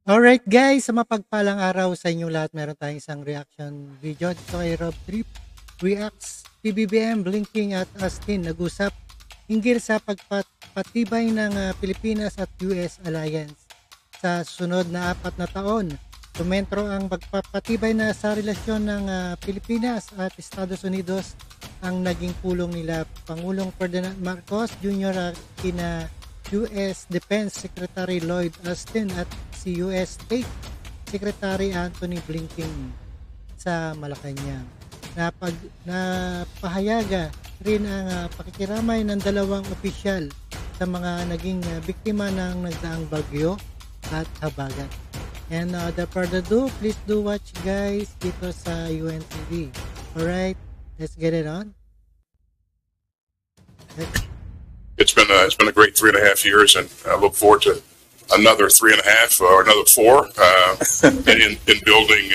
Alright guys, sa mapagpalang araw sa inyong lahat, meron tayong isang reaction video dito kay Rob Trip Reacts. PBBM, Blinking at Austin nag-usap hinggil sa pagpapatibay ng Pilipinas at US Alliance. Sa sunod na 4 na taon, sumentro ang pagpapatibay na sa relasyon ng Pilipinas at Estados Unidos ang naging pulong nila Pangulong Ferdinand Marcos Jr. at kina US Defense Secretary Lloyd Austin at si US State Secretary Antony Blinken sa Malacanang. Napahayaga rin ang pakikiramay ng dalawang opisyal sa mga naging biktima ng nagdaang bagyo at habagat. And without further ado, please do watch guys dito sa UNTV. Alright, let's get it on. It's been a great 3.5 years, and I look forward to another 3.5 or another 4 in building,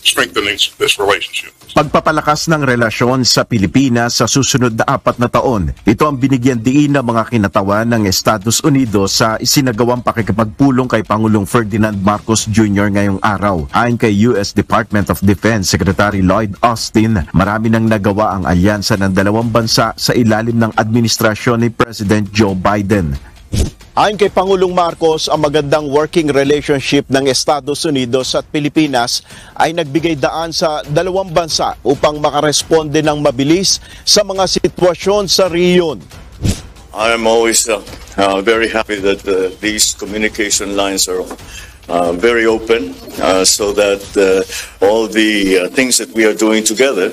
strengthening this relationship. Pagpapalakas ng relasyon sa Pilipinas sa susunod na 4 na taon, ito ang binigyan diin ng mga kinatawan ng Estados Unidos sa isinagawang pakikipagpulong kay Pangulong Ferdinand Marcos Jr. ngayong araw. Ayon kay US Department of Defense Secretary Lloyd Austin, marami nang nagawa ang alyansa ng dalawang bansa sa ilalim ng administrasyon ni President Joe Biden. Ayon kay Pangulong Marcos, ang magandang working relationship ng Estados Unidos at Pilipinas ay nagbigay daan sa dalawang bansa upang makaresponde ng mabilis sa mga sitwasyon sa riyon. I am always very happy that these communication lines are very open so that all the things that we are doing together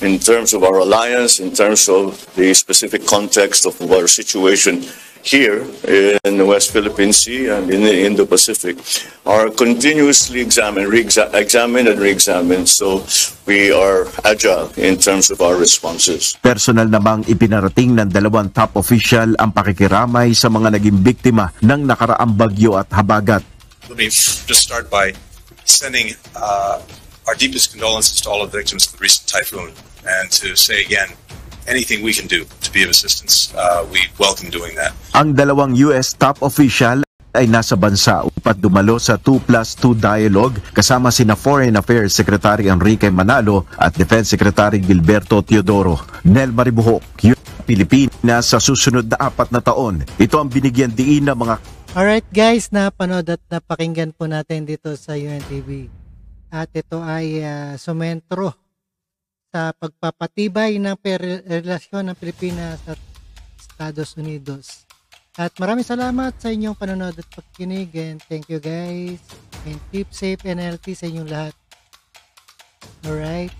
in terms of our alliance, in terms of the specific context of our situation here in the West Philippine Sea and in the Indo-Pacific are continuously examined and re-examined, so we are agile in terms of our responses. Personal namang ipinarating ng dalawang top official ang pakikiramay sa mga naging biktima ng nakaraang bagyo at habagat. Let me just start by sending our deepest condolences to all of the victims of the recent typhoon, and to say again, anything we can do to be of assistance, we welcome doing that. Ang dalawang US top official ay nasa bansa upang dumalo sa 2+2 dialogue kasama sina Foreign Affairs Secretary Enrique Manalo at Defense Secretary Gilberto Teodoro. Nel Maribuhok, Pilipinas sa susunod na 4 na taon. Ito ang binigyan diin ng mga... Alright guys, napanood at napakinggan po natin dito sa UNTV. At ito ay sumentro sa pagpapatibay ng relasyon ng Pilipinas at Estados Unidos. At maraming salamat sa inyong panonood at pagkinig, and thank you guys, and keep safe and healthy sa inyong lahat. Alright.